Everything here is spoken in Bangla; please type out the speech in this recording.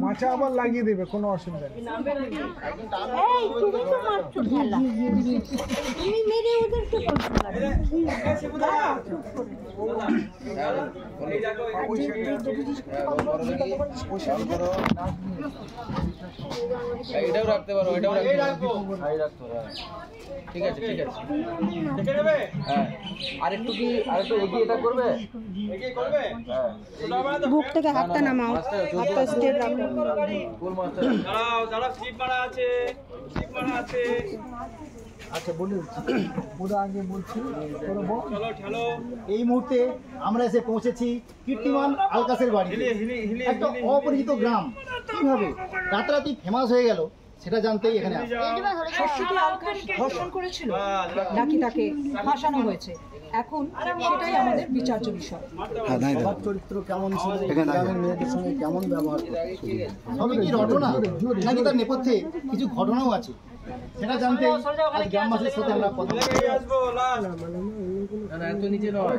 মাচা আবার লাগিয়ে দেবে, কোনো অসুবিধা নেই। এটাও রাখতে পারো, এটাও রাখতে পারো, ঠিক আছে ঠিক আছে। হ্যাঁ আরেকটু কি আরেকটু এগিয়ে এটা করবে, এগিয়ে করবে। বুক থেকে হাতটা নামাও, হাতটা স্ট্রেট রাখো। ফুল মাস্টার দাঁড়াও দাঁড়াও, স্লিপ মারা আছে, স্লিপ মারা আছে। আচ্ছা বলে ওরা আগে বলছি। চলো চলো। এই মুহূর্তে আমরা এসে পৌঁছেছি কীর্তিমান আলকাসের বাড়ি, একটা অপরিচিত গ্রাম কিভাবে রাতারাতি ফেমাস হয়ে গেল সেটা জানতেই এখানে আসি। ষষ্ঠীটি আলকাস ধর্ষণ করেছিল নাকি তাকে ফাঁসানো হয়েছে, এখন সেটাই আমাদের বিচার্য বিষয়। সবার চরিত্র কেমন ছিল, গ্রামের মেয়েদের সঙ্গে কেমন ব্যবহার করতো, সবই কি ঘটনা নাকি তার নেপথ্যে কিছু ঘটনাও আছে সেটা জানতে আজ গ্রামবাসীর সাথে আমরা কথা এত নিচে নয়।